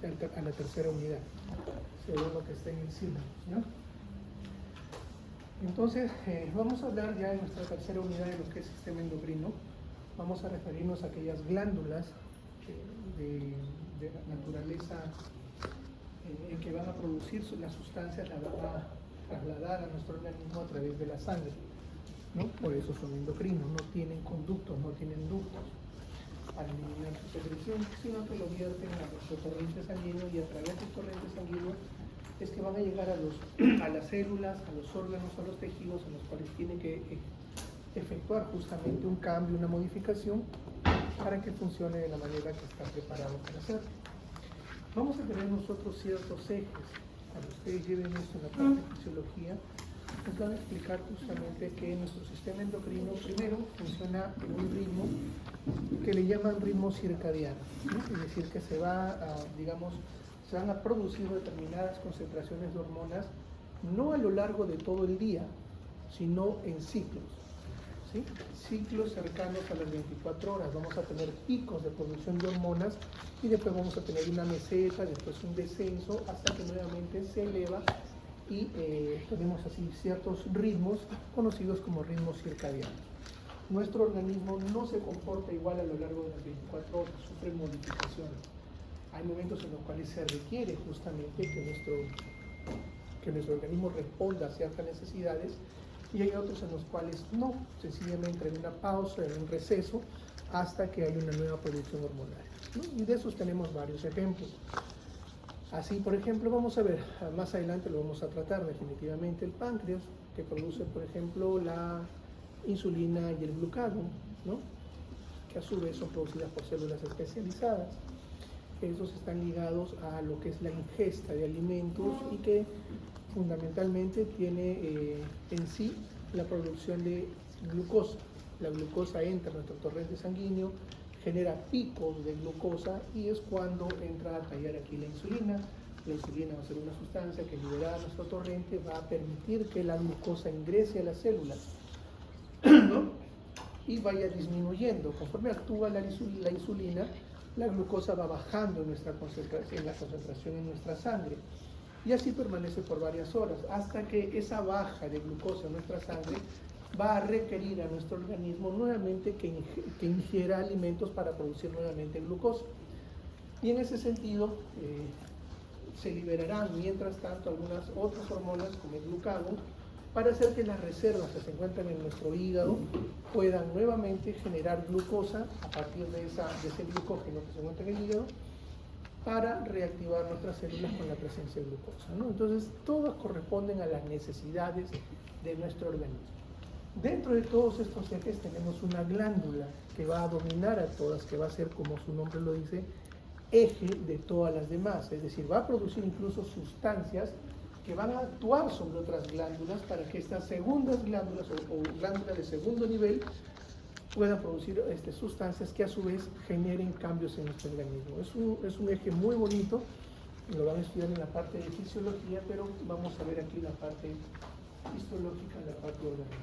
a la tercera unidad, según lo que está en el símbolo, ¿no? Entonces, vamos a hablar ya en nuestra tercera unidad de lo que es sistema endocrino. Vamos a referirnos a aquellas glándulas de naturaleza en que van a producir las sustancias, las van a trasladar a nuestro organismo a través de la sangre, ¿no? Por eso son endocrinos, no tienen conductos, no tienen ductos al eliminar su secreción, sino que lo vierten a nuestro torrente sanguíneo, y a través del torrente sanguíneo es que van a llegar a las células, a los órganos, a los tejidos, en los cuales tienen que efectuar justamente un cambio, una modificación, para que funcione de la manera que está preparado para hacerlo. Vamos a tener nosotros ciertos ejes. Cuando ustedes lleven esto en la parte de fisiología, nos van a explicar justamente que nuestro sistema endocrino primero funciona en un ritmo que le llaman ritmo circadiano, ¿no? Es decir, que se van a producir determinadas concentraciones de hormonas no a lo largo de todo el día, sino en ciclos, ¿sí? Ciclos cercanos a las 24 horas. Vamos a tener picos de producción de hormonas y después vamos a tener una meseta, después un descenso, hasta que nuevamente se eleva y tenemos así ciertos ritmos conocidos como ritmos circadianos. Nuestro organismo no se comporta igual a lo largo de las 24 horas, sufre modificaciones. Hay momentos en los cuales se requiere justamente que nuestro organismo responda a ciertas necesidades, y hay otros en los cuales no, sencillamente en una pausa, en un receso, hasta que hay una nueva producción hormonal, ¿no? Y de esos tenemos varios ejemplos. Así, por ejemplo, vamos a ver, más adelante lo vamos a tratar definitivamente, el páncreas, que produce, por ejemplo, la insulina y el glucagón, ¿no? Que a su vez son producidas por células especializadas. Esos están ligados a lo que es la ingesta de alimentos y que fundamentalmente tiene en sí la producción de glucosa. La glucosa entra en nuestro torrente sanguíneo, genera picos de glucosa, y es cuando entra a tallar aquí la insulina. La insulina va a ser una sustancia que, liberada a nuestro torrente, va a permitir que la glucosa ingrese a las células, ¿no? Y vaya disminuyendo. Conforme actúa la insulina, la glucosa va bajando en la concentración en nuestra sangre, y así permanece por varias horas, hasta que esa baja de glucosa en nuestra sangre va a requerir a nuestro organismo nuevamente que ingiera alimentos para producir nuevamente glucosa. Y en ese sentido se liberarán mientras tanto algunas otras hormonas, como el glucagón, para hacer que las reservas que se encuentran en nuestro hígado puedan nuevamente generar glucosa a partir de ese glucógeno que se encuentra en el hígado, para reactivar nuestras células con la presencia de glucosa, ¿no? Entonces, todas corresponden a las necesidades de nuestro organismo. Dentro de todos estos ejes tenemos una glándula que va a dominar a todas, que va a ser, como su nombre lo dice, eje de todas las demás. Es decir, va a producir incluso sustancias que van a actuar sobre otras glándulas para que estas segundas glándulas o glándulas de segundo nivel puedan producir sustancias que a su vez generen cambios en nuestro organismo. Es un eje muy bonito, lo van a estudiar en la parte de fisiología, pero vamos a ver aquí la parte histológica, la parte orgánica.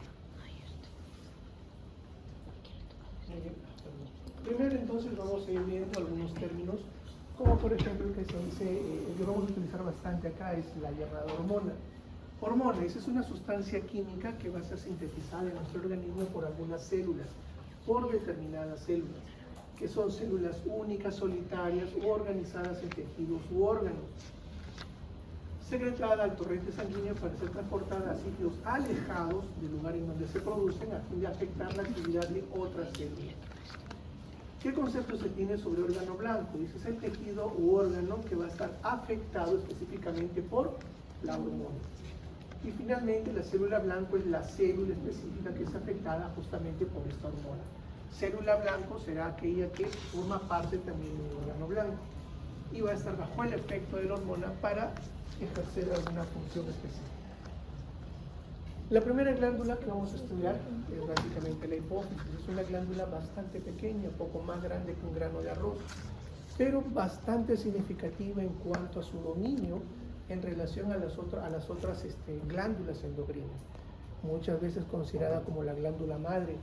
Primero, entonces, vamos a ir viendo algunos términos, como por ejemplo el que se dice, que vamos a utilizar bastante acá, es la llamada hormona. Hormona, esa es una sustancia química que va a ser sintetizada en nuestro organismo por algunas células, por determinadas células, que son células únicas, solitarias o organizadas en tejidos u órganos, secretada al torrente sanguíneo para ser transportada a sitios alejados del lugar en donde se producen, a fin de afectar la actividad de otras células. ¿Qué concepto se tiene sobre órgano blanco? Dice, es el tejido u órgano que va a estar afectado específicamente por la hormona. Y finalmente, la célula blanco es la célula específica que es afectada justamente por esta hormona. Célula blanco será aquella que forma parte también del órgano blanco y va a estar bajo el efecto de la hormona para ejercer alguna función específica. La primera glándula que vamos a estudiar es básicamente la hipófisis. Es una glándula bastante pequeña, poco más grande que un grano de arroz, pero bastante significativa en cuanto a su dominio en relación a las otras glándulas endocrinas, muchas veces considerada como la glándula madre,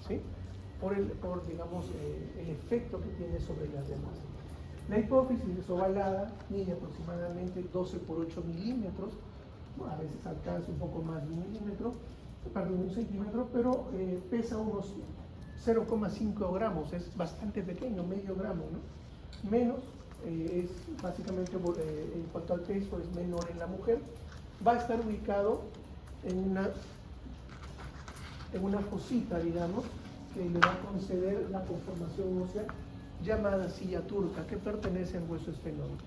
¿sí? por el efecto que tiene sobre las demás. La hipófisis es ovalada, mide aproximadamente 12 por 8 milímetros, a veces alcanza un poco más de un milímetro, perdón, un centímetro, pero pesa unos 0,5 gramos, es bastante pequeño, medio gramo, ¿no? Menos, es básicamente en cuanto al peso es menor en la mujer. Va a estar ubicado en una fosita, digamos, que le va a conceder la conformación ósea llamada silla turca, que pertenece al hueso esfenóico.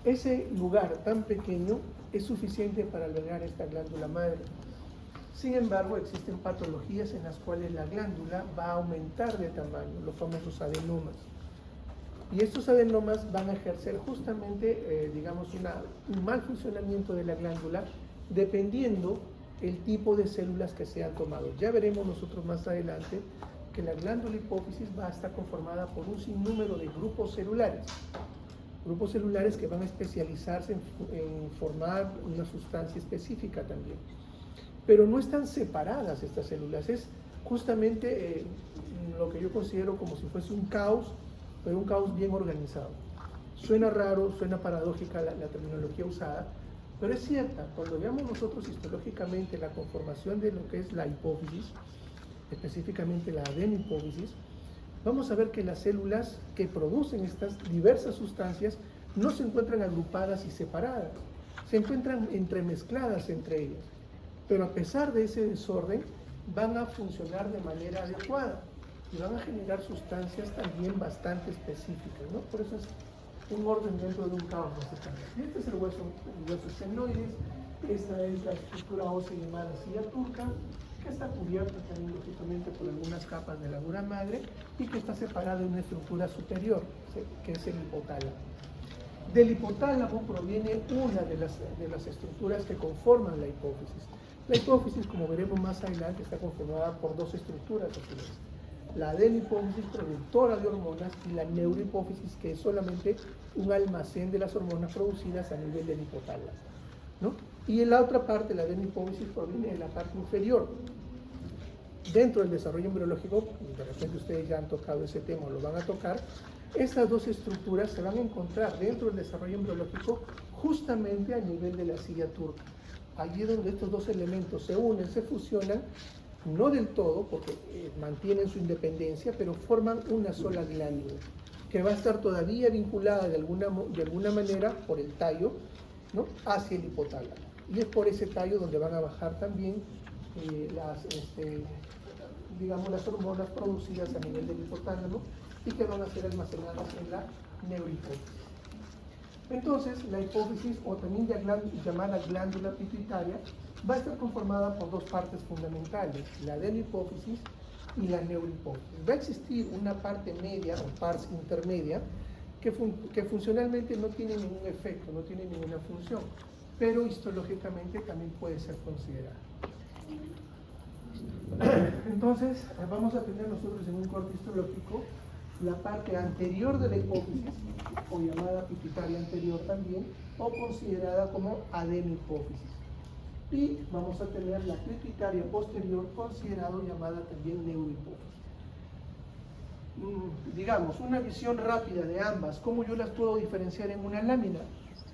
Ese lugar tan pequeño es suficiente para albergar esta glándula madre. Sin embargo, existen patologías en las cuales la glándula va a aumentar de tamaño, los famosos adenomas. Y estos adenomas van a ejercer justamente, digamos, un mal funcionamiento de la glándula, dependiendo el tipo de células que se han tomado. Ya veremos nosotros más adelante que la glándula hipófisis va a estar conformada por un sinnúmero de grupos celulares que van a especializarse en formar una sustancia específica también. Pero no están separadas estas células, es justamente lo que yo considero como si fuese un caos, pero un caos bien organizado. Suena raro, suena paradójica la terminología usada, pero es cierta. Cuando veamos nosotros histológicamente la conformación de lo que es la hipófisis, específicamente la adenihipófisis, vamos a ver que las células que producen estas diversas sustancias no se encuentran agrupadas y separadas, se encuentran entremezcladas entre ellas, pero a pesar de ese desorden van a funcionar de manera adecuada y van a generar sustancias también bastante específicas, ¿no? Por eso es un orden dentro de un caos, básicamente. Y este es el hueso esfenoides, esta es la estructura ósea llamada silla turca, que está cubierta también lógicamente por algunas capas de la dura madre y que está separada de una estructura superior, que es el hipotálamo. Del hipotálamo proviene una de las estructuras que conforman la hipófisis. La hipófisis, como veremos más adelante, está conformada por dos estructuras a su vez. La adenihipófisis, productora de hormonas, y la neurohipófisis, que es solamente un almacén de las hormonas producidas a nivel del hipotálamo, ¿no? Y en la otra parte, la adenihipófisis, proviene de la parte inferior. Dentro del desarrollo embriológico, de repente ustedes ya han tocado ese tema o lo van a tocar, estas dos estructuras se van a encontrar dentro del desarrollo embriológico justamente a nivel de la silla turca. Allí es donde estos dos elementos se unen, se fusionan, no del todo, porque mantienen su independencia, pero forman una sola glándula, que va a estar todavía vinculada de alguna manera por el tallo, ¿no?, hacia el hipotálamo. Y es por ese tallo donde van a bajar también las hormonas producidas a nivel del hipotálamo y que van a ser almacenadas en la neurohipófisis. Entonces, la hipófisis, o también llamada glándula pituitaria, va a estar conformada por dos partes fundamentales, la adenihipófisis y la neurohipófisis. Va a existir una parte media o pars intermedia que funcionalmente no tiene ningún efecto, no tiene ninguna función, pero histológicamente también puede ser considerada. Entonces, vamos a tener nosotros en un corte histológico la parte anterior de la hipófisis, o llamada pituitaria anterior también, o considerada como adenihipófisis. Y vamos a tener la pituitaria posterior, considerado llamada también neurohipófisis. Digamos, una visión rápida de ambas, ¿cómo yo las puedo diferenciar en una lámina?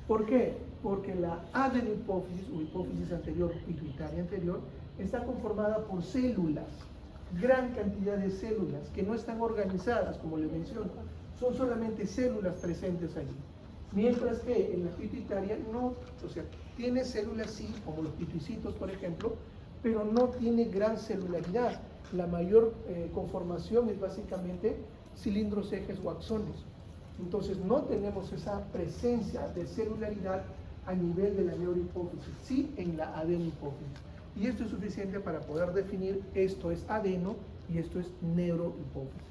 ¿Por qué? Porque la adenihipófisis, o hipófisis anterior, pituitaria anterior, está conformada por células, gran cantidad de células que no están organizadas, como les menciono, son solamente células presentes allí. Mientras que en la pituitaria no, o sea, tiene células sí, como los pituicitos, por ejemplo, pero no tiene gran celularidad. La mayor conformación es básicamente cilindros, ejes o axones. Entonces no tenemos esa presencia de celularidad a nivel de la neurohipófisis, sí en la adenihipófisis. Y esto es suficiente para poder definir esto es adeno y esto es neurohipófisis.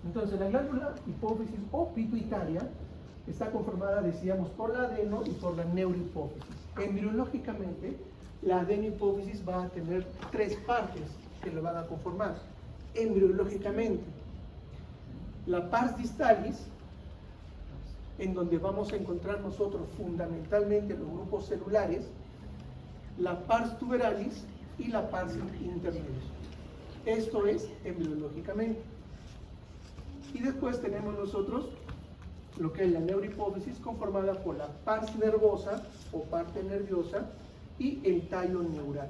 Entonces la glándula hipófisis o pituitaria está conformada, decíamos, por la adeno y por la neurohipófisis. Embriológicamente, la adenihipófisis va a tener tres partes que lo van a conformar. Embriológicamente, la pars distalis, en donde vamos a encontrar nosotros fundamentalmente los grupos celulares, la pars tuberalis y la pars intermedia. Esto es embriológicamente. Y después tenemos nosotros lo que es la neurohipófisis, conformada por la pars nervosa o parte nerviosa y el tallo neural.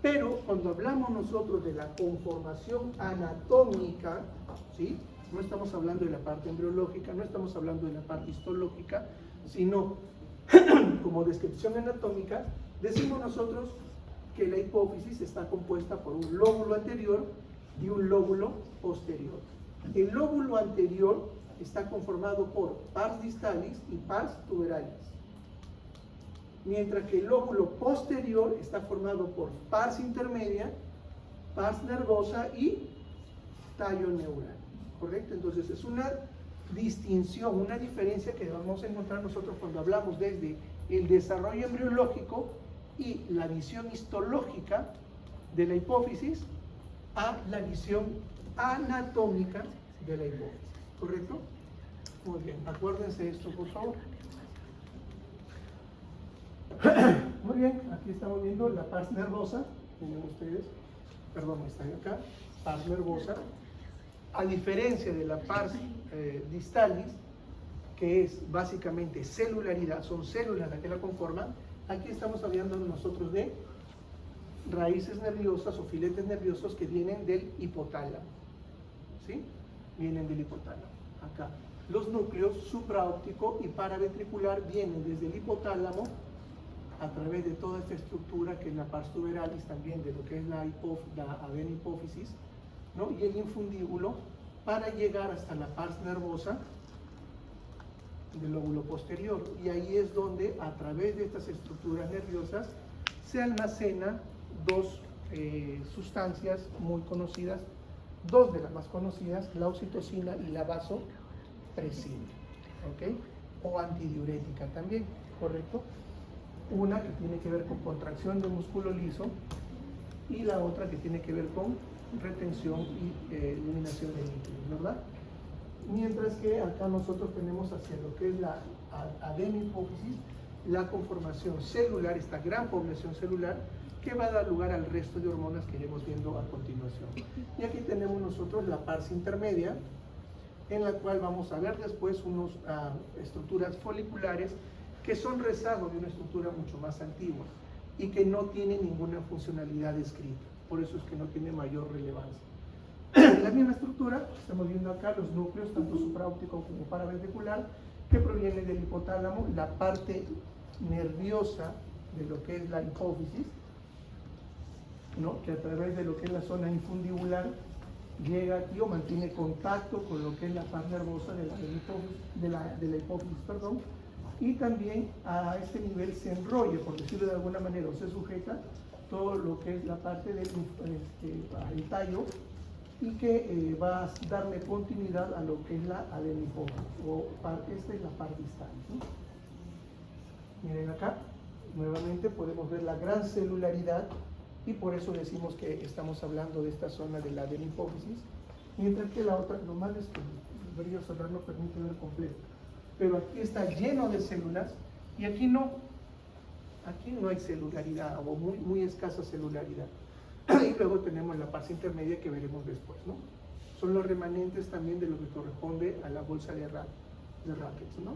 Pero cuando hablamos nosotros de la conformación anatómica, ¿sí?, no estamos hablando de la parte embriológica, no estamos hablando de la parte histológica, sino como descripción anatómica, decimos nosotros que la hipófisis está compuesta por un lóbulo anterior y un lóbulo posterior. El lóbulo anterior está conformado por pars distalis y pars tuberalis, mientras que el lóbulo posterior está formado por pars intermedia, pars nervosa y tallo neural, ¿correcto? Entonces es una distinción, una diferencia que vamos a encontrar nosotros cuando hablamos desde el desarrollo embriológico y la visión histológica de la hipófisis a la visión anatómica de la hipófisis, ¿correcto? Muy bien, acuérdense esto, por favor. Muy bien, aquí estamos viendo la pars nervosa, miren ustedes, perdón, está acá, pars nervosa, a diferencia de la pars distalis, que es básicamente celularidad, son células las que la conforman. Aquí estamos hablando nosotros de raíces nerviosas o filetes nerviosos que vienen del hipotálamo, ¿sí? Vienen del hipotálamo, acá. Los núcleos supraóptico y paraventricular vienen desde el hipotálamo a través de toda esta estructura que es la pars tuberalis, también de lo que es la adenihipófisis, ¿no?, y el infundíbulo, para llegar hasta la pars nervosa del lóbulo posterior. Y ahí es donde, a través de estas estructuras nerviosas, se almacenan dos sustancias muy conocidas, dos de las más conocidas, la oxitocina y la vasopresina, ¿ok? O antidiurética también, ¿correcto? Una que tiene que ver con contracción del músculo liso y la otra que tiene que ver con retención y eliminación de líquidos, ¿verdad? Mientras que acá nosotros tenemos hacia lo que es la adenihipófisis, la conformación celular, esta gran población celular que va a dar lugar al resto de hormonas que iremos viendo a continuación. Y aquí tenemos nosotros la pars intermedia, en la cual vamos a ver después unas estructuras foliculares que son rezagos de una estructura mucho más antigua y que no tiene ninguna funcionalidad descrita, por eso es que no tiene mayor relevancia. La misma estructura, estamos viendo acá los núcleos, tanto supraóptico como paraventricular, que provienen del hipotálamo, la parte nerviosa de lo que es la hipófisis, ¿no?, que a través de lo que es la zona infundibular llega aquí o mantiene contacto con lo que es la pars nervosa de la hipófisis, perdón, y también a este nivel se enrolla, por decirlo de alguna manera, o se sujeta todo lo que es la parte del tallo, y que va a darle continuidad a lo que es la adenihipófisis, o esta es la parte distal, ¿no? Miren acá, nuevamente podemos ver la gran celularidad, y por eso decimos que estamos hablando de esta zona de la adenihipófisis, mientras que la otra, lo malo es que el brillo solar no permite ver completo, pero aquí está lleno de células, y aquí no hay celularidad, o muy escasa celularidad. Y luego tenemos la pars intermedia que veremos después, ¿no? Son los remanentes también de lo que corresponde a la bolsa de Rackets, ¿no?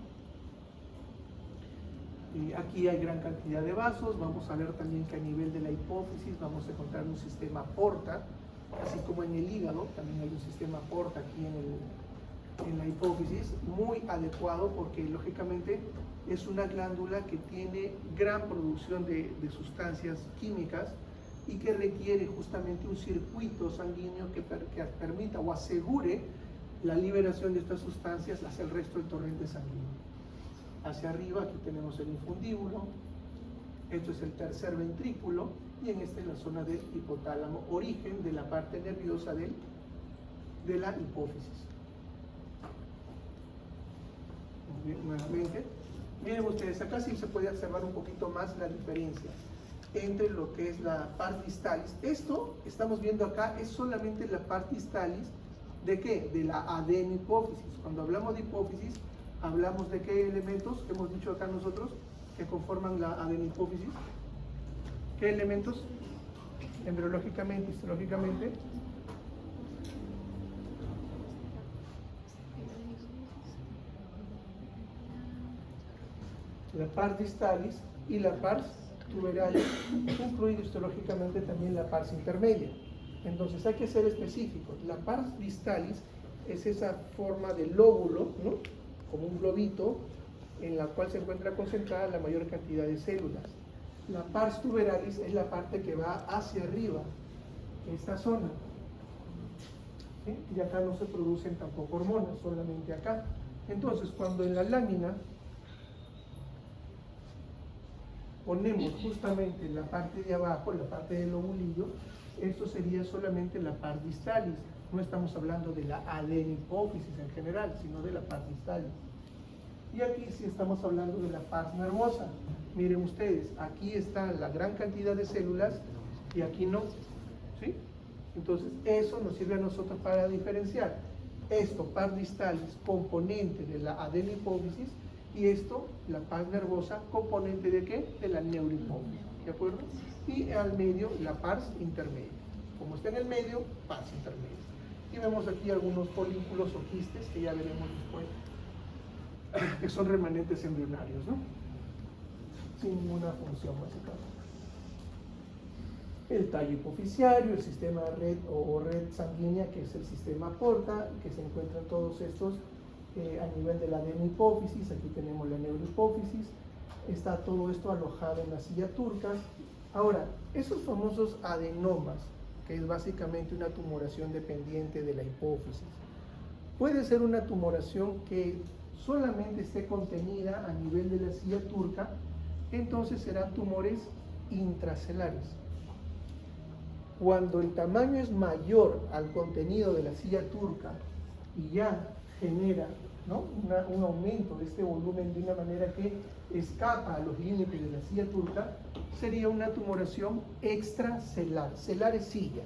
Y aquí hay gran cantidad de vasos. Vamos a ver también que a nivel de la hipófisis vamos a encontrar un sistema porta, así como en el hígado también hay un sistema porta aquí en la hipófisis, muy adecuado porque lógicamente es una glándula que tiene gran producción de sustancias químicas y que requiere justamente un circuito sanguíneo que permita o asegure la liberación de estas sustancias hacia el resto del torrente sanguíneo. Hacia arriba aquí tenemos el infundíbulo, esto es el tercer ventrículo, y en esta es la zona del hipotálamo, origen de la parte nerviosa de la hipófisis. Muy bien, nuevamente, miren ustedes, acá sí se puede observar un poquito más la diferencia entre lo que es la pars distalis. Esto, estamos viendo acá, es solamente la pars distalis, ¿de qué? De la adenihipófisis. Cuando hablamos de hipófisis, hablamos de qué elementos, hemos dicho acá nosotros, que conforman la adenihipófisis. ¿Qué elementos? Embriológicamente, histológicamente. la pars distalis y la pars tuberalis, incluido histológicamente también la pars intermedia. Entonces hay que ser específicos. La pars distalis es esa forma de lóbulo, ¿no?, como un globito, en la cual se encuentra concentrada la mayor cantidad de células. La pars tuberalis es la parte que va hacia arriba, esta zona. ¿Sí? Y acá no se producen tampoco hormonas, solamente acá. Entonces, cuando en la lámina ponemos justamente la parte de abajo, la parte del lobulillo, esto sería solamente la pars distalis. No estamos hablando de la adenipófisis en general, sino de la pars distalis. Y aquí sí estamos hablando de la pars nervosa. Miren ustedes, aquí está la gran cantidad de células y aquí no. ¿Sí? Entonces, eso nos sirve a nosotros para diferenciar. Esto, pars distalis, componente de la adenipófisis, y esto, la pars nervosa, componente ¿de qué? De la neurohipófisis. ¿De acuerdo? Y al medio, la pars intermedia. Como está en el medio, pars intermedia. Y vemos aquí algunos folículos o quistes que ya veremos después, que son remanentes embrionarios, ¿no? Sin ninguna función básicamente. El tallo hipoficiario, el sistema red o red sanguínea, que es el sistema porta, que se encuentran todos estos a nivel de la adenipófisis. Aquí tenemos la neurohipófisis. Está todo esto alojado en la silla turca. Ahora, esos famosos adenomas, que es básicamente una tumoración dependiente de la hipófisis, puede ser una tumoración que solamente esté contenida a nivel de la silla turca, entonces serán tumores intracelares. Cuando el tamaño es mayor al contenido de la silla turca y ya genera, ¿no?, un aumento de este volumen de una manera que escapa a los límites de la silla turca, sería una tumoración extracelar. Celar es silla,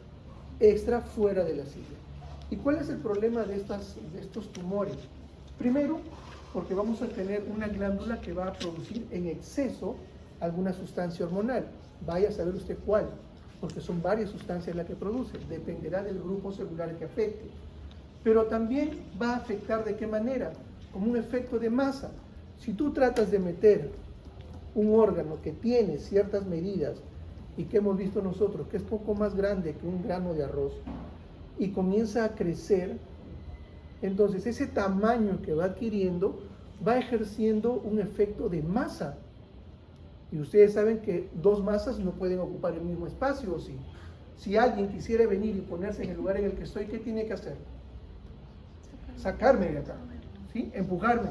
extra fuera de la silla. ¿Y cuál es el problema de estos tumores? Primero, porque vamos a tener una glándula que va a producir en exceso alguna sustancia hormonal. Vaya a saber usted cuál, porque son varias sustancias las que produce, dependerá del grupo celular que afecte. Pero también va a afectar ¿de qué manera? Como un efecto de masa. Si tú tratas de meter un órgano que tiene ciertas medidas y que hemos visto nosotros que es poco más grande que un grano de arroz y comienza a crecer, entonces ese tamaño que va adquiriendo va ejerciendo un efecto de masa. Y ustedes saben que dos masas no pueden ocupar el mismo espacio, ¿o sí? Si alguien quisiera venir y ponerse en el lugar en el que estoy, ¿qué tiene que hacer? Sacarme de acá, ¿sí? Empujarme.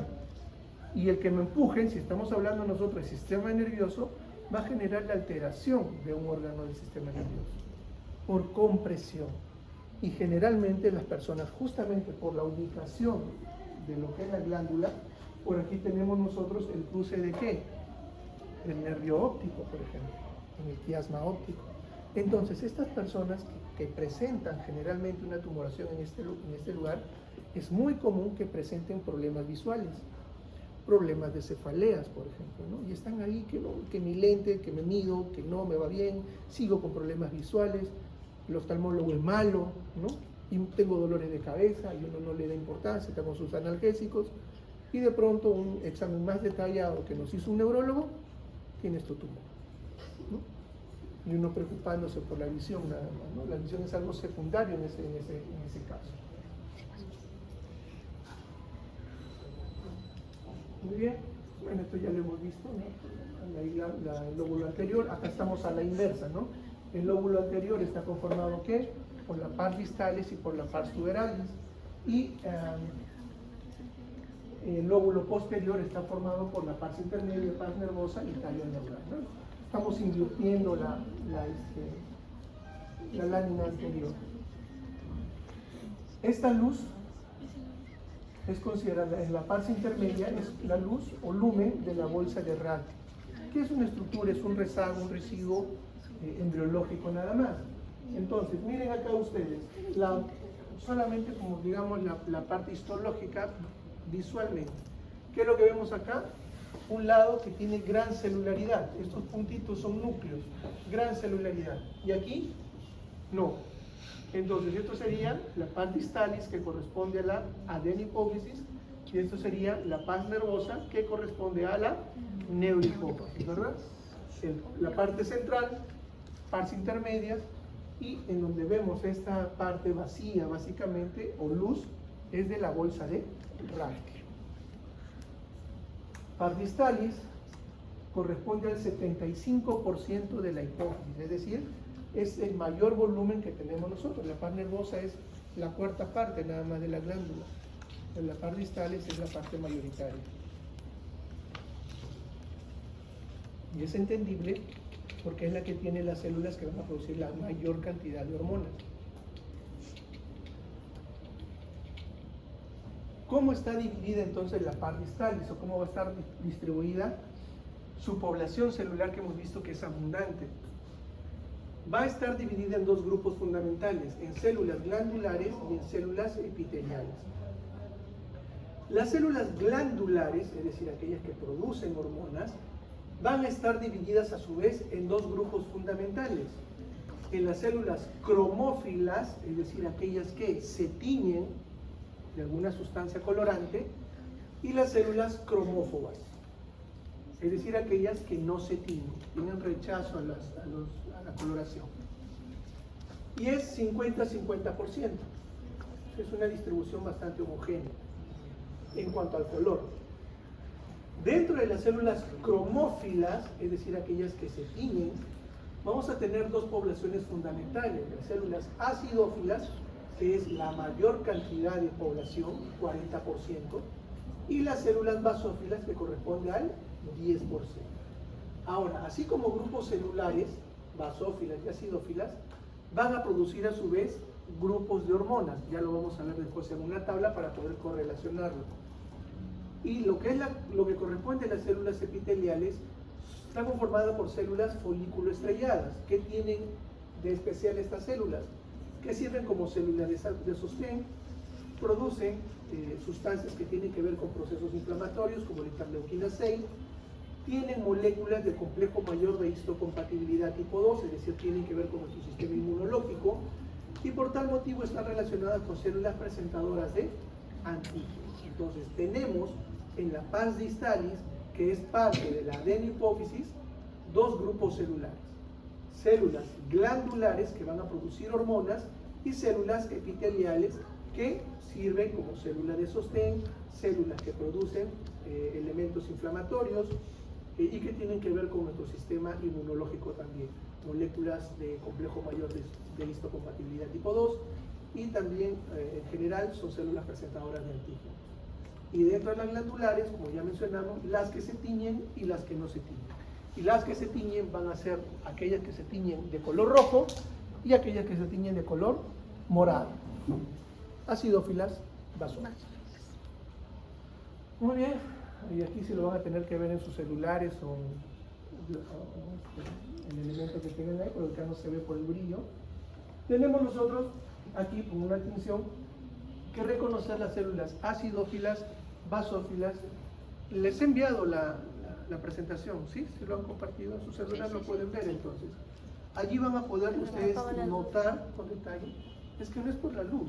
Y el que me empujen, si estamos hablando nosotros del sistema nervioso, va a generar la alteración de un órgano del sistema nervioso por compresión. Y generalmente las personas, justamente por la ubicación de lo que es la glándula, por aquí tenemos nosotros el cruce de ¿qué? El nervio óptico, por ejemplo, en el quiasma óptico. Entonces, estas personas que presentan generalmente una tumoración en este lugar, es muy común que presenten problemas visuales, problemas de cefaleas, por ejemplo, ¿no? Y están ahí que mi lente, que me mido, que no me va bien, sigo con problemas visuales, el oftalmólogo es malo, ¿no? Y tengo dolores de cabeza y uno no le da importancia, está con sus analgésicos, y de pronto un examen más detallado que nos hizo un neurólogo, tienes tu tumor, ¿no? Y uno preocupándose por la visión nada más, ¿no? La visión es algo secundario en ese caso. Muy bien, bueno, esto ya lo hemos visto, ¿no? El lóbulo anterior, acá estamos a la inversa, ¿no? El lóbulo anterior está conformado ¿qué? Por la pars distalis y por la pars tuberalis, y el lóbulo posterior está formado por la pars intermedia, pars nervosa y tallo neural, ¿no? Estamos invirtiendo la lámina anterior. Esta luz es considerada en la pars intermedia, es la luz o lumen de la bolsa de Rayleigh. ¿Qué es una estructura? Es un rezago, un residuo embriológico nada más. Entonces, miren acá ustedes, solamente como digamos la parte histológica visualmente. ¿Qué es lo que vemos acá? Un lado que tiene gran celularidad. Estos puntitos son núcleos, gran celularidad. Y aquí, no. Entonces, esto sería la pars distalis, que corresponde a la adenipófisis, Y esto sería la paz nervosa que corresponde a la neurohipófisis, ¿verdad? La parte central, partes intermedias, y en donde vemos esta parte vacía básicamente, o luz, es de la bolsa de Raschke. Pars distalis corresponde al 75% de la hipófisis, es decir, es el mayor volumen que tenemos nosotros. La pars nervosa es la cuarta parte nada más de la glándula. La pars distalis es la parte mayoritaria. Y es entendible porque es la que tiene las células que van a producir la mayor cantidad de hormonas. ¿Cómo está dividida entonces la pars distalis o cómo va a estar distribuida su población celular que hemos visto que es abundante? Va a estar dividida en dos grupos fundamentales, en células glandulares y en células epiteliales. Las células glandulares, es decir, aquellas que producen hormonas, van a estar divididas a su vez en dos grupos fundamentales. En las células cromófilas, es decir, aquellas que se tiñen de alguna sustancia colorante, y las células cromófobas, es decir, aquellas que no se tiñen, tienen rechazo a la coloración. Y es 50-50%. Es una distribución bastante homogénea en cuanto al color. Dentro de las células cromófilas, es decir, aquellas que se tiñen, vamos a tener dos poblaciones fundamentales: las células acidófilas, que es la mayor cantidad de población, 40%, y las células basófilas, que corresponde al 10%. Ahora, así como grupos celulares, basófilas y acidófilas, van a producir a su vez grupos de hormonas. Ya lo vamos a ver después en una tabla para poder correlacionarlo. Y lo que corresponde a las células epiteliales está conformada por células folículo estrelladas. ¿Qué tienen de especial estas células? Que sirven como células de sostén, producen sustancias que tienen que ver con procesos inflamatorios como la interleuquina 6, tienen moléculas del complejo mayor de histocompatibilidad tipo 2, es decir, tienen que ver con nuestro sistema inmunológico, y por tal motivo están relacionadas con células presentadoras de antígenos. Entonces tenemos en la pars distalis, que es parte de la adenopófisis, dos grupos celulares: células glandulares que van a producir hormonas y células epiteliales que sirven como células de sostén, células que producen elementos inflamatorios y que tienen que ver con nuestro sistema inmunológico también, moléculas de complejo mayor de histocompatibilidad tipo 2, y también en general son células presentadoras de antígenos. Y dentro de las glandulares, como ya mencionamos, las que se tiñen y las que no se tiñen. Y las que se tiñen van a ser aquellas que se tiñen de color rojo y aquellas que se tiñen de color morado. Acidófilas, basófilas. Muy bien, y aquí se lo van a tener que ver en sus celulares o el elemento que tengan ahí, pero acá no se ve por el brillo. Tenemos nosotros aquí, con una tinción, que reconocer las células acidófilas, basófilas. Les he enviado la presentación, ¿sí? Si lo han compartido en su celular, sí, lo pueden ver entonces. Allí van a poder ustedes notar con detalle. Es que no es por la luz,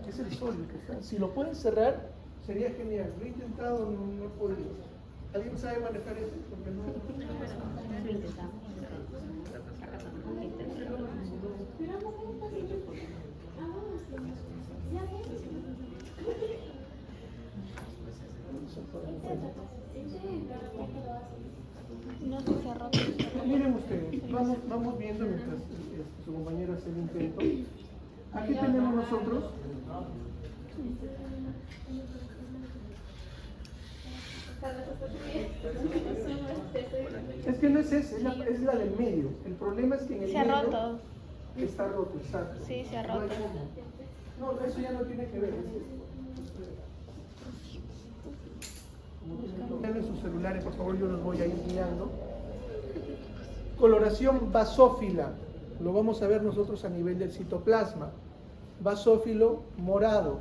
es el sol que está. Si lo pueden cerrar, sería genial. Lo he intentado, no he podido. ¿Alguien sabe manejar eso? Porque no. No sé si ha roto. Miren ustedes, vamos viendo mientras su compañero hace el intento. Aquí tenemos nosotros es que no es esa, es la del medio. El problema es que en el se ha medio roto. está roto, exacto. Sí, se ha roto. No, eso ya no tiene que ver. En sus celulares, por favor, yo los voy a ir guiando. Coloración basófila, lo vamos a ver nosotros a nivel del citoplasma. Basófilo morado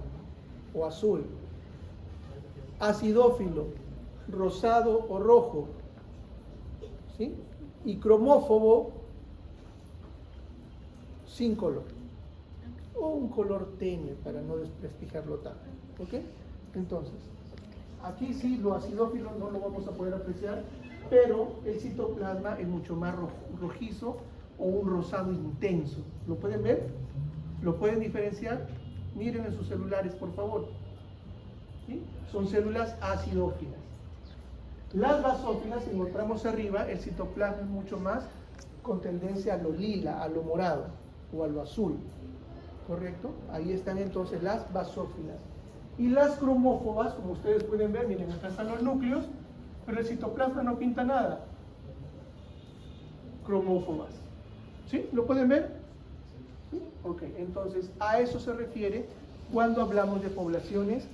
o azul. Acidófilo rosado o rojo, ¿sí? Y cromófobo sin color, o un color tenue para no desprestigiarlo tanto, ¿ok? Entonces, Aquí sí, lo acidófilo no lo vamos a poder apreciar, pero el citoplasma es mucho más rojizo o un rosado intenso. ¿Lo pueden ver? ¿Lo pueden diferenciar? Miren en sus celulares, por favor. ¿Sí? Son células acidófilas. Las basófilas, encontramos arriba, el citoplasma es mucho más con tendencia a lo lila, a lo morado o a lo azul. ¿Correcto? Ahí están entonces las basófilas. Y las cromófobas, como ustedes pueden ver, miren, acá están los núcleos, pero el citoplasma no pinta nada. Cromófobas. ¿Sí? ¿Lo pueden ver? ¿Sí? Ok, entonces a eso se refiere cuando hablamos de poblaciones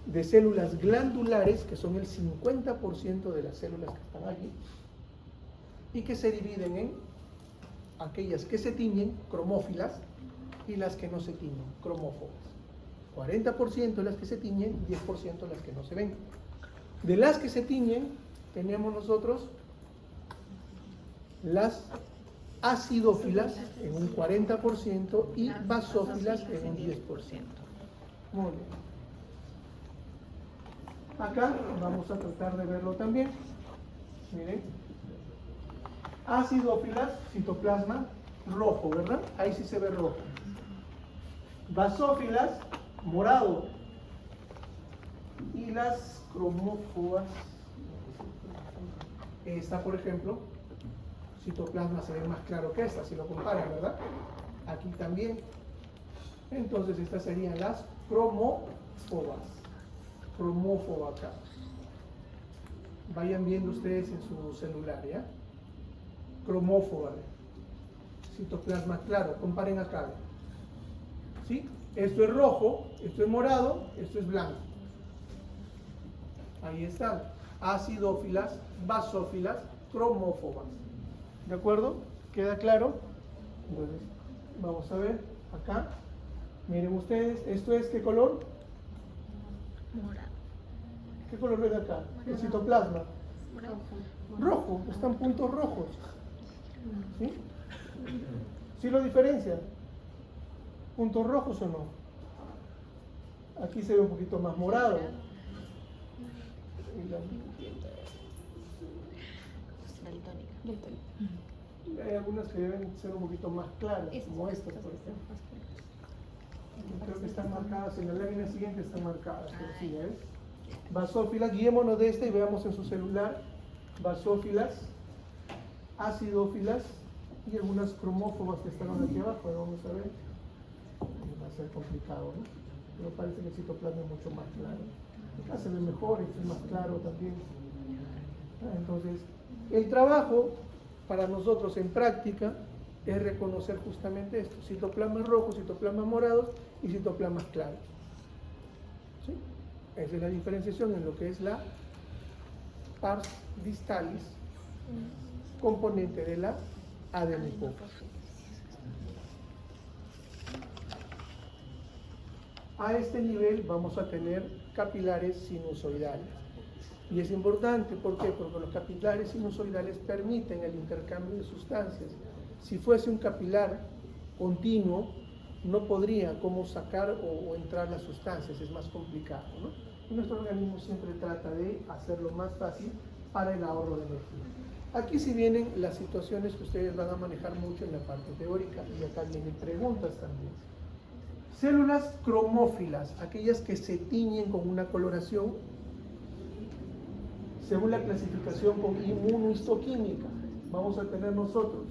de células glandulares, que son el 50% de las células que están allí, y que se dividen en aquellas que se tiñen, cromófilas, y las que no se tiñen, cromófobas. 40% las que se tiñen, 10% las que no se ven. De las que se tiñen, tenemos nosotros las acidófilas en un 40% y basófilas en un 10%. Muy bien. Acá vamos a tratar de verlo también. Miren. Acidófilas, citoplasma rojo, ¿verdad? Ahí sí se ve rojo. Basófilas, morado. Y las cromófobas, esta por ejemplo, citoplasma se ve más claro que esta, si lo comparan, ¿verdad? Aquí también. Entonces estas serían las cromófobas. Cromófoba acá. Vayan viendo ustedes en su celular, ¿ya? Cromófoba. Citoplasma claro, comparen acá. ¿Sí? Esto es rojo, esto es morado, esto es blanco. Ahí están. Acidófilas, basófilas, cromófobas. ¿De acuerdo? ¿Queda claro? Entonces, vamos a ver acá. Miren ustedes, ¿esto es qué color? Morado. ¿Qué color ven acá? El citoplasma. Rojo, están puntos rojos. ¿Sí? ¿Sí lo diferencian? ¿Puntos rojos o no? Aquí se ve un poquito más morado. Hay algunas que deben ser un poquito más claras, como estas, por ejemplo. Creo que están marcadas, en la lámina siguiente están marcadas, pero sí, ¿ves? Basófilas, guiémonos de esta y veamos en su celular. Basófilas, acidófilas y algunas cromófobas que están aquí abajo. Vamos a ver. Va a ser complicado, ¿no? Pero parece que el citoplasma es mucho más claro. Acá se ve mejor, esto es más claro también. Entonces, el trabajo para nosotros en práctica es reconocer justamente esto: citoplasmas rojos, citoplasmas morados y citoplasmas claros. ¿Sí? Esa es la diferenciación en lo que es la pars distalis, componente de la adenopófise. A este nivel vamos a tener capilares sinusoidales. Y es importante, ¿por qué? Porque los capilares sinusoidales permiten el intercambio de sustancias. Si fuese un capilar continuo, no podría cómo sacar o entrar las sustancias, es más complicado, ¿no? Y nuestro organismo siempre trata de hacerlo más fácil para el ahorro de energía. Aquí sí vienen las situaciones que ustedes van a manejar mucho en la parte teórica, y acá vienen preguntas también. Células cromófilas, aquellas que se tiñen con una coloración según la clasificación con inmunohistoquímica. Vamos a tener nosotros,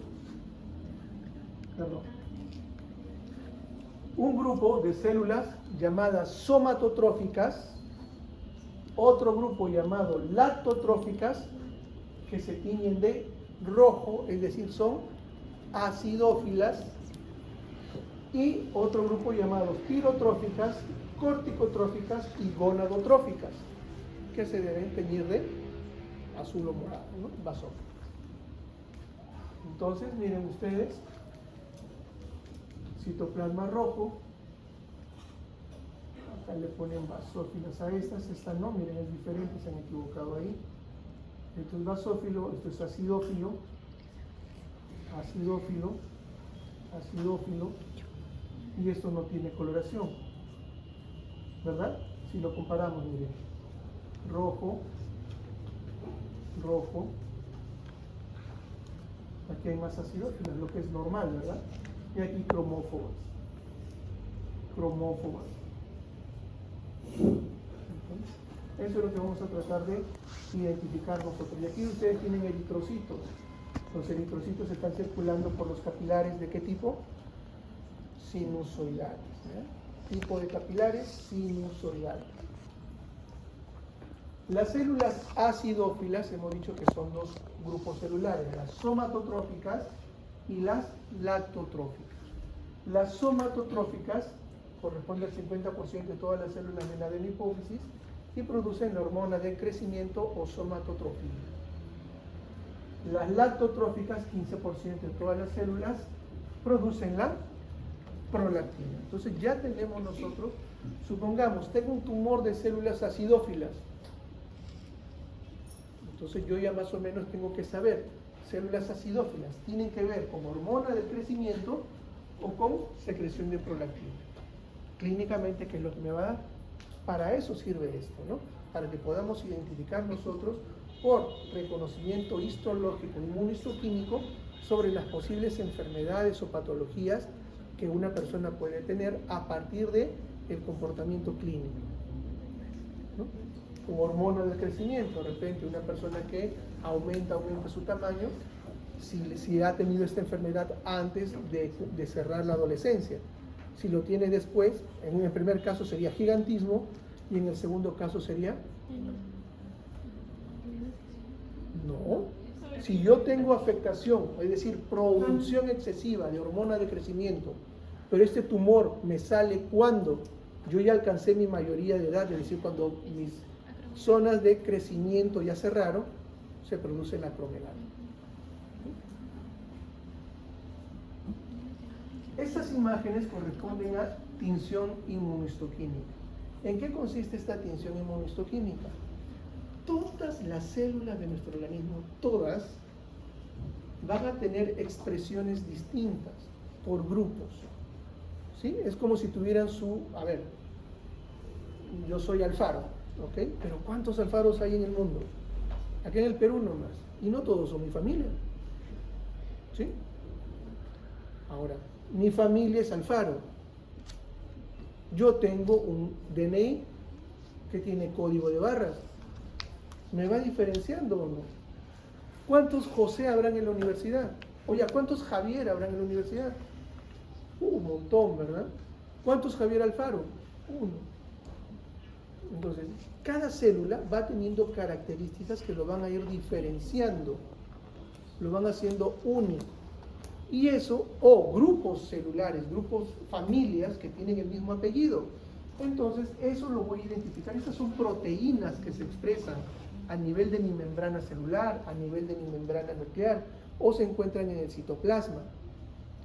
un grupo de células llamadas somatotróficas, otro grupo llamado lactotróficas, que se tiñen de rojo, es decir, son acidófilas, y otro grupo llamado tirotróficas, corticotróficas y gonadotróficas, que se deben teñir de azul o morado, ¿no? Basófilas. Entonces, miren ustedes, citoplasma rojo, acá le ponen basófilas a estas no, miren, es diferente, se han equivocado ahí. Esto es basófilo, esto es acidófilo, acidófilo, acidófilo, y esto no tiene coloración, ¿verdad? Si lo comparamos, miren, rojo, rojo. Aquí hay más acidófilas, lo que es normal, ¿verdad? Y aquí cromófobas. Cromófobas. Eso es lo que vamos a tratar de identificar nosotros. Y aquí ustedes tienen eritrocitos. Los eritrocitos están circulando por los capilares ¿de qué tipo? Sinusoidales. Tipo de capilares sinusoidales. Las células acidófilas, hemos dicho que son dos grupos celulares, las somatotróficas y las lactotróficas. Las somatotróficas corresponden al 50% de todas las células de la adenohipófisis y producen la hormona del crecimiento o somatotrofina. Las lactotróficas, 15% de todas las células, producen la prolactina. Entonces ya tenemos nosotros, supongamos, tengo un tumor de células acidófilas. Entonces yo ya más o menos tengo que saber, células acidófilas tienen que ver con hormona del crecimiento o con secreción de prolactina. Clínicamente, ¿qué es lo que me va a dar? Para eso sirve esto, ¿no? Para que podamos identificar nosotros por reconocimiento histológico, inmunohistoquímico, sobre las posibles enfermedades o patologías que una persona puede tener a partir del comportamiento clínico, ¿no? Con hormona del crecimiento, de repente una persona que aumenta su tamaño, si ha tenido esta enfermedad antes de cerrar la adolescencia. Si lo tiene después, en el primer caso sería gigantismo y en el segundo caso sería... No. Si yo tengo afectación, es decir, producción excesiva de hormona de crecimiento, pero este tumor me sale cuando yo ya alcancé mi mayoría de edad, es decir, cuando mis zonas de crecimiento ya cerraron, se produce la acromegalia. Estas imágenes corresponden a tinción inmunohistoquímica. ¿En qué consiste esta tinción inmunohistoquímica? Todas las células de nuestro organismo, todas, van a tener expresiones distintas por grupos. ¿Sí? Es como si tuvieran yo soy Alfaro, ¿ok? Pero ¿cuántos Alfaros hay en el mundo? Aquí en el Perú nomás. Y no todos son mi familia. ¿Sí? Ahora, mi familia es Alfaro. Yo tengo un DNI que tiene código de barras. ¿Me va diferenciando o no? ¿Cuántos José habrán en la universidad? Oye, ¿cuántos Javier habrán en la universidad? Un montón, ¿verdad? ¿Cuántos Javier Alfaro? Uno. Entonces, cada célula va teniendo características que lo van a ir diferenciando, lo van haciendo único. Y eso, o grupos celulares, familias que tienen el mismo apellido. Entonces, eso lo voy a identificar. Esas son proteínas que se expresan a nivel de mi membrana celular, a nivel de mi membrana nuclear, o se encuentran en el citoplasma.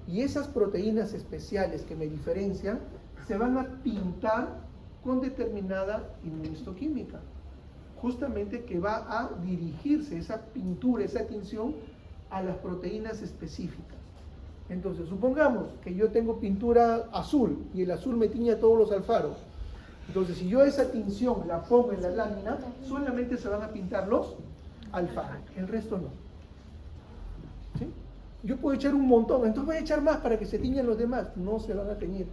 Y esas proteínas especiales que me diferencian se van a pintar con determinada inmunohistoquímica, justamente que va a dirigirse esa pintura, esa tinción a las proteínas específicas. Entonces, supongamos que yo tengo pintura azul y el azul me tiñe a todos los alfaros. Entonces, si yo esa tinción la pongo en la lámina, solamente se van a pintar los alfaros, el resto no. ¿Sí? Yo puedo echar un montón, entonces voy a echar más para que se tiñan los demás. No se van a teñir.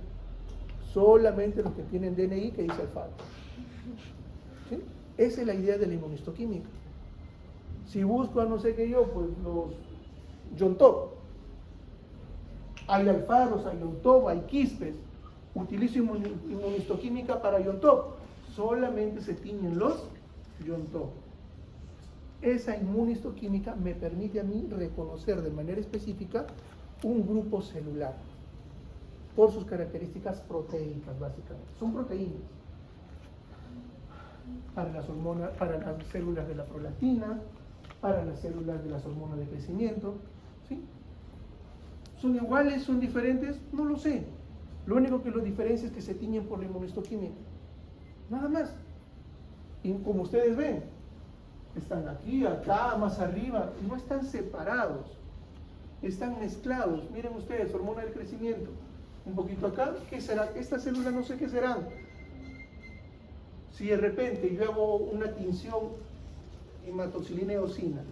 Solamente los que tienen DNI que dice alfaro. ¿Sí? Esa es la idea de la inmunohistoquímica. Si busco a no sé qué yo, pues los Yontop. Hay alfaros, hay Yontop, hay quispes. Utilizo inmunohistoquímica para Yontop. Solamente se tiñen los Yontop. Esa inmunohistoquímica me permite a mí reconocer de manera específica un grupo celular por sus características proteicas, básicamente. Son proteínas para las hormonas, para las células de la prolactina, para las células de las hormonas de crecimiento. ¿Sí? ¿Son iguales? ¿Son diferentes? No lo sé. Lo único que los diferencia es que se tiñen por la inmunohistoquímica. Nada más. Y como ustedes ven, están aquí, acá, más arriba, y no están separados, están mezclados. Miren ustedes, hormona del crecimiento. Un poquito acá, ¿qué será? Estas células no sé qué serán. Si de repente yo hago una tinción hematocilina eosina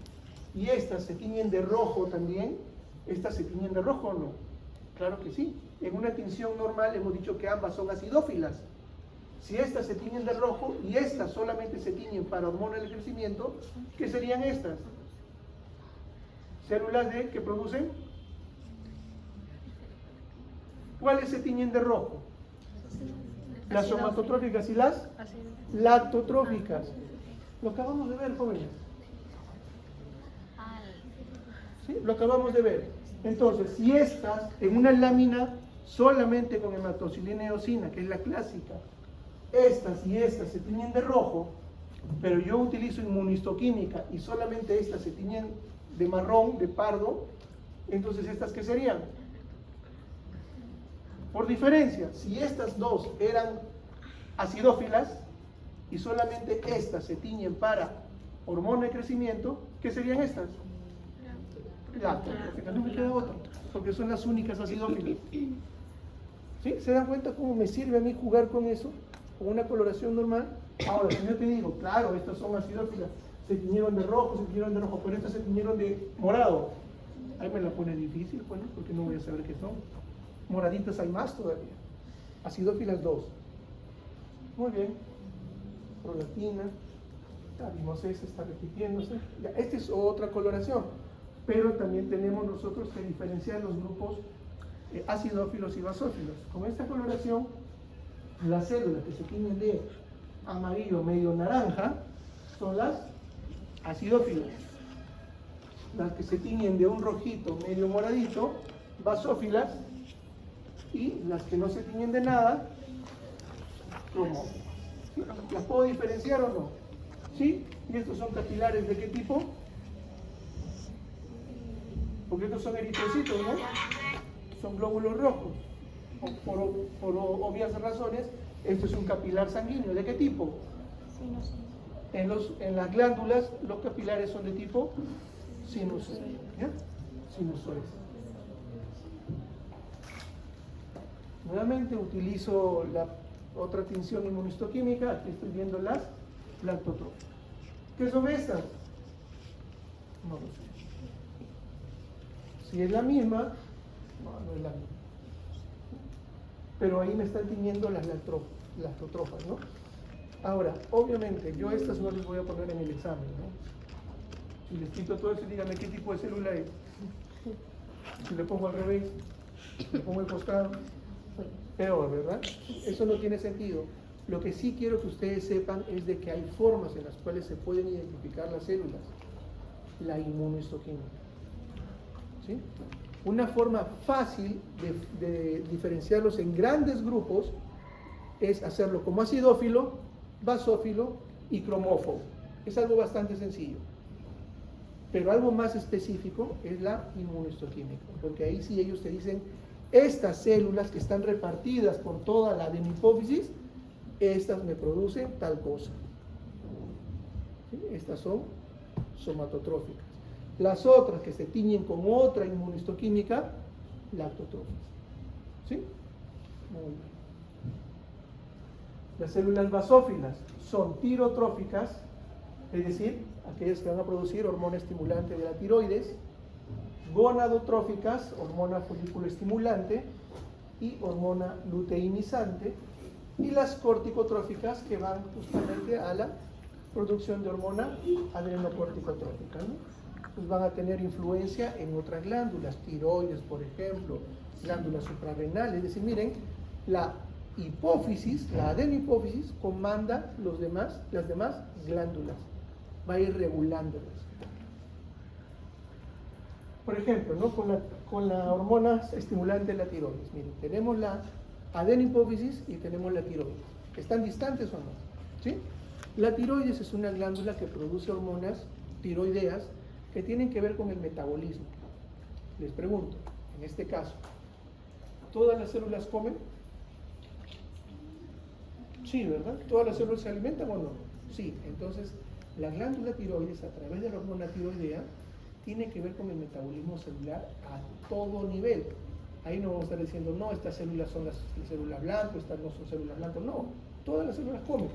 y estas se tiñen de rojo también, ¿estas se tiñen de rojo o no? Claro que sí. En una tinción normal hemos dicho que ambas son acidófilas. Si estas se tiñen de rojo y estas solamente se tiñen para hormona del crecimiento, ¿qué serían estas? Células que producen. ¿Cuáles se tiñen de rojo? Las somatotróficas y las lactotróficas. Lo acabamos de ver, jóvenes. ¿Sí? Lo acabamos de ver. Entonces, si estas en una lámina solamente con hematocilina eosina, que es la clásica, estas y estas se tiñen de rojo, pero yo utilizo inmunistoquímica y solamente estas se tiñen de marrón, de pardo, entonces ¿estas qué serían? Por diferencia, si estas dos eran acidófilas y solamente estas se tiñen para hormona de crecimiento, ¿qué serían estas? Lactotróficas. No me queda otra, porque son las únicas acidófilas. ¿Sí? ¿Se dan cuenta cómo me sirve a mí jugar con eso? Con una coloración normal. Ahora, si yo te digo, claro, estas son acidófilas, se tiñeron de rojo, pero estas se tiñeron de morado. Ahí me la pone difícil, pues, ¿no? Porque no voy a saber qué son. Moraditas hay más todavía. Acidófilas 2. Muy bien. Prolactina. Ya vimos esa, está repitiéndose. Ya, esta es otra coloración. Pero también tenemos nosotros que diferenciar los grupos acidófilos y basófilos. Con esta coloración, las células que se tiñen de amarillo medio naranja son las acidófilas. Las que se tiñen de un rojito medio moradito, basófilas. Y las que no se tiñen de nada, cromófilas. ¿Sí? ¿Las puedo diferenciar o no? ¿Sí? ¿Y estos son capilares de qué tipo? Porque estos son eritrocitos, ¿no? Son glóbulos rojos. Por obvias razones, esto es un capilar sanguíneo. ¿De qué tipo? En las glándulas, los capilares son de tipo sinusoide. ¿Ya? Sinusoide. Nuevamente utilizo la otra tinción inmunistoquímica. Aquí estoy viendo las lactotróficas. ¿Qué son estas? No lo sé. Si es la misma, no es la misma. Pero ahí me están tiñendo las lactotrofas, ¿no? Ahora, obviamente, yo estas no les voy a poner en el examen, ¿no? Si les quito todo eso, díganme qué tipo de célula es. Si le pongo al revés, le pongo al costado, peor, ¿verdad? Eso no tiene sentido. Lo que sí quiero que ustedes sepan es de que hay formas en las cuales se pueden identificar las células. La inmunohistoquímica. ¿Sí? Una forma fácil de diferenciarlos en grandes grupos es hacerlo como acidófilo, basófilo y cromófobo. Es algo bastante sencillo. Pero algo más específico es la inmunohistoquímica, porque ahí sí ellos te dicen, estas células que están repartidas por toda la adenipófisis, estas me producen tal cosa. ¿Sí? Estas son somatotróficas. Las otras que se tiñen con otra inmunistoquímica, lactotróficas. ¿Sí? Muy bien. Las células basófilas son tirotróficas, es decir, aquellas que van a producir hormona estimulante de la tiroides, gonadotróficas, hormona folículo estimulante y hormona luteinizante, y las corticotróficas que van justamente a la producción de hormona adrenocorticotrófica, ¿no? Pues van a tener influencia en otras glándulas, tiroides, por ejemplo, glándulas suprarrenales. Es decir, miren, la hipófisis, la adenihipófisis, comanda las demás glándulas, va a ir regulándolas. Por ejemplo, ¿no? con la hormona estimulante de la tiroides, miren, tenemos la adenihipófisis y tenemos la tiroides. ¿Están distantes o no? ¿Sí? La tiroides es una glándula que produce hormonas tiroideas que tienen que ver con el metabolismo. Les pregunto, en este caso, ¿todas las células comen? Sí, ¿verdad? ¿Todas las células se alimentan o no? Sí, entonces la glándula tiroides a través de la hormona tiroidea tiene que ver con el metabolismo celular a todo nivel. Ahí no vamos a estar diciendo, no, estas células son las células blancas, estas no son células blancas, no, todas las células comen.